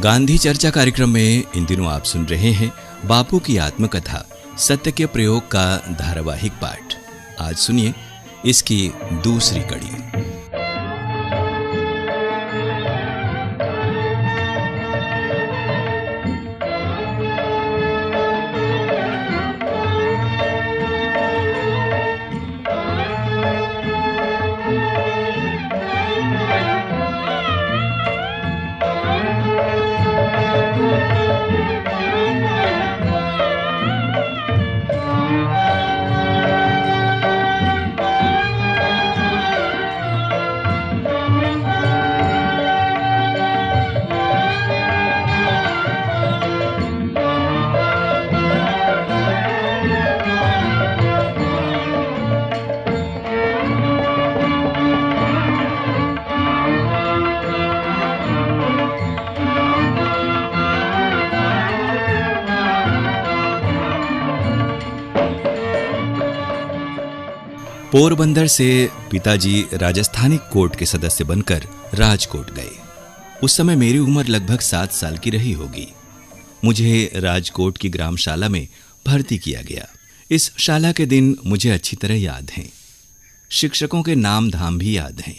गांधी चर्चा कार्यक्रम में इन दिनों आप सुन रहे हैं बापू की आत्मकथा सत्य के प्रयोग का धारावाहिक पाठ। आज सुनिए इसकी दूसरी कड़ी। पोरबंदर से पिताजी राजस्थानी कोर्ट के सदस्य बनकर राजकोट गए। उस समय मेरी उम्र लगभग 7 साल की रही होगी। मुझे राजकोट की ग्रामशाला में भर्ती किया गया। इस शाला के दिन मुझे अच्छी तरह याद हैं। शिक्षकों के नाम धाम भी याद हैं।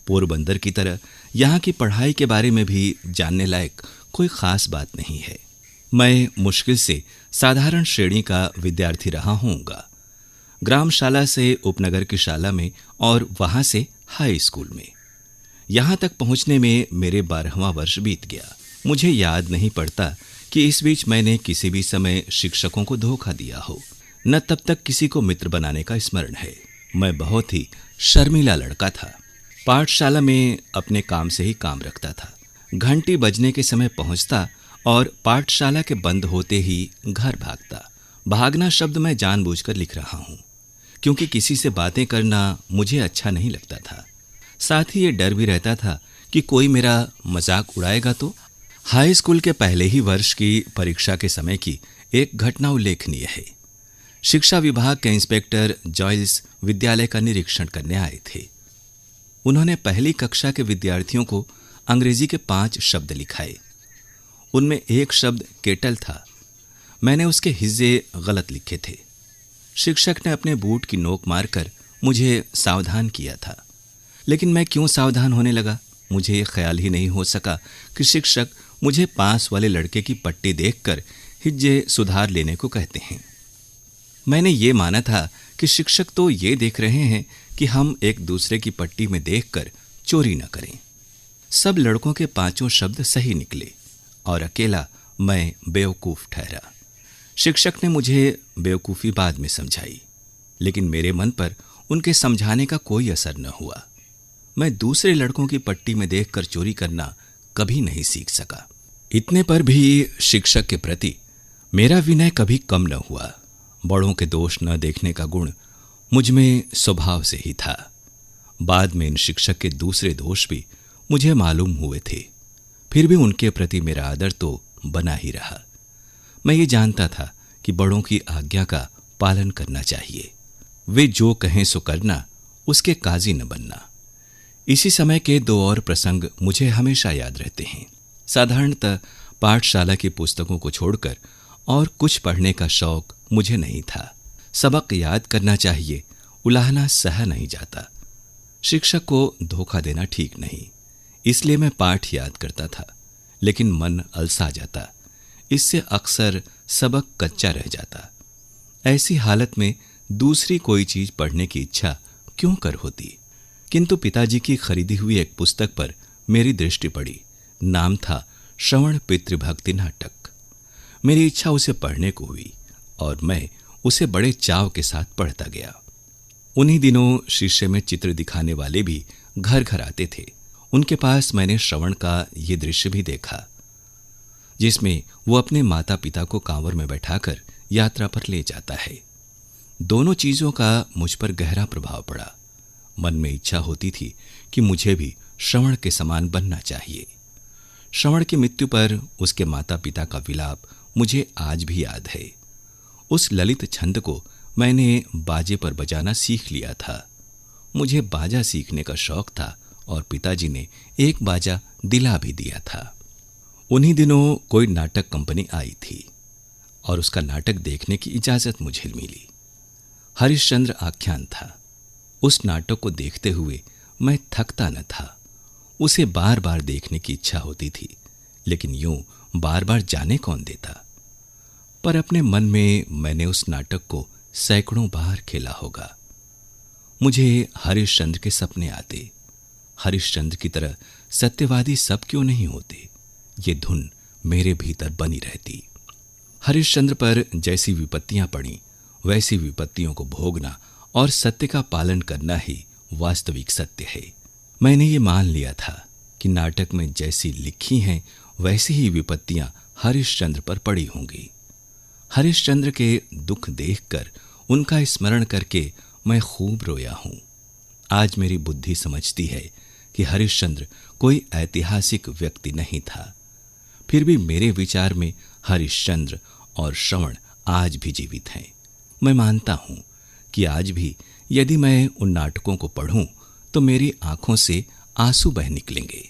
पोरबंदर की तरह यहाँ की पढ़ाई के बारे में भी जानने लायक कोई खास बात नहीं है। मैं मुश्किल से साधारण श्रेणी का विद्यार्थी रहा होऊंगा। ग्रामशाला से उपनगर की शाला में और वहां से हाई स्कूल में। यहां तक पहुंचने में मेरे 12वां वर्ष बीत गया। मुझे याद नहीं पड़ता कि इस बीच मैंने किसी भी समय शिक्षकों को धोखा दिया हो, न तब तक किसी को मित्र बनाने का स्मरण है। मैं बहुत ही शर्मीला लड़का था। पाठशाला में अपने काम से ही काम रखता था। घंटी बजने के समय पहुंचता और पाठशाला के बंद होते ही घर भागता। भागना शब्द मैं जानबूझकर लिख रहा हूं, क्योंकि किसी से बातें करना मुझे अच्छा नहीं लगता था। साथ ही ये डर भी रहता था कि कोई मेरा मजाक उड़ाएगा तो। हाई स्कूल के पहले ही वर्ष की परीक्षा के समय की एक घटना उल्लेखनीय है। शिक्षा विभाग के इंस्पेक्टर जॉयल्स विद्यालय का निरीक्षण करने आए थे। उन्होंने पहली कक्षा के विद्यार्थियों को अंग्रेजी के 5 शब्द लिखाए। उनमें एक शब्द केटल था। मैंने उसके हिज्जे गलत लिखे थे। शिक्षक ने अपने बूट की नोक मारकर मुझे सावधान किया था, लेकिन मैं क्यों सावधान होने लगा, मुझे ये ख्याल ही नहीं हो सका कि शिक्षक मुझे पास वाले लड़के की पट्टी देखकर हिज्जे सुधार लेने को कहते हैं। मैंने ये माना था कि शिक्षक तो ये देख रहे हैं कि हम एक दूसरे की पट्टी में देखकर चोरी न करें। सब लड़कों के 5 शब्द सही निकले और अकेला मैं बेवकूफ ठहरा। शिक्षक ने मुझे बेवकूफ़ी बाद में समझाई, लेकिन मेरे मन पर उनके समझाने का कोई असर न हुआ। मैं दूसरे लड़कों की पट्टी में देखकर चोरी करना कभी नहीं सीख सका। इतने पर भी शिक्षक के प्रति मेरा विनय कभी कम न हुआ। बड़ों के दोष न देखने का गुण मुझ में स्वभाव से ही था। बाद में इन शिक्षक के दूसरे दोष भी मुझे मालूम हुए थे, फिर भी उनके प्रति मेरा आदर तो बना ही रहा। मैं ये जानता था कि बड़ों की आज्ञा का पालन करना चाहिए। वे जो कहें सो करना, उसके काजी न बनना। इसी समय के 2 और प्रसंग मुझे हमेशा याद रहते हैं। साधारणतः पाठशाला की पुस्तकों को छोड़कर और कुछ पढ़ने का शौक मुझे नहीं था। सबक याद करना चाहिए, उलाहना सहा नहीं जाता। शिक्षक को धोखा देना ठीक नहीं, इसलिए मैं पाठ याद करता था, लेकिन मन अलसा जाता। इससे अक्सर सबक कच्चा रह जाता। ऐसी हालत में दूसरी कोई चीज पढ़ने की इच्छा क्यों कर होती। किंतु पिताजी की खरीदी हुई एक पुस्तक पर मेरी दृष्टि पड़ी। नाम था श्रवण पितृभक्ति नाटक। मेरी इच्छा उसे पढ़ने को हुई और मैं उसे बड़े चाव के साथ पढ़ता गया। उन्हीं दिनों शीशे में चित्र दिखाने वाले भी घर घर आते थे। उनके पास मैंने श्रवण का ये दृश्य भी देखा, जिसमें वो अपने माता पिता को कांवर में बैठाकर यात्रा पर ले जाता है। दोनों चीजों का मुझ पर गहरा प्रभाव पड़ा। मन में इच्छा होती थी कि मुझे भी श्रवण के समान बनना चाहिए। श्रवण की मृत्यु पर उसके माता पिता का विलाप मुझे आज भी याद है। उस ललित छंद को मैंने बाजे पर बजाना सीख लिया था। मुझे बाजा सीखने का शौक था और पिताजी ने एक बाजा दिला भी दिया था। उन्हीं दिनों कोई नाटक कंपनी आई थी और उसका नाटक देखने की इजाजत मुझे मिली। हरिश्चंद्र आख्यान था। उस नाटक को देखते हुए मैं थकता न था। उसे बार बार देखने की इच्छा होती थी, लेकिन यूं बार बार जाने कौन देता। पर अपने मन में मैंने उस नाटक को सैकड़ों बार खेला होगा। मुझे हरिश्चंद्र के सपने आते। हरिश्चंद्र की तरह सत्यवादी सब क्यों नहीं होते, ये धुन मेरे भीतर बनी रहती। हरिश्चंद्र पर जैसी विपत्तियां पड़ी, वैसी विपत्तियों को भोगना और सत्य का पालन करना ही वास्तविक सत्य है। मैंने ये मान लिया था कि नाटक में जैसी लिखी हैं वैसी ही विपत्तियां हरिश्चंद्र पर पड़ी होंगी। हरिश्चंद्र के दुख देखकर, उनका स्मरण करके मैं खूब रोया हूं। आज मेरी बुद्धि समझती है कि हरिश्चंद्र कोई ऐतिहासिक व्यक्ति नहीं था। फिर भी मेरे विचार में हरिश्चंद्र और श्रवण आज भी जीवित हैं। मैं मानता हूं कि आज भी यदि मैं उन नाटकों को पढ़ूं तो मेरी आंखों से आंसू बह निकलेंगे।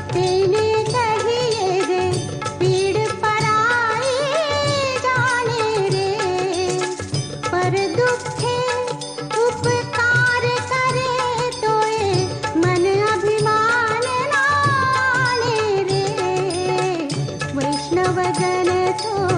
तेने कहिए जे पीड़ पराई जाने वदन तो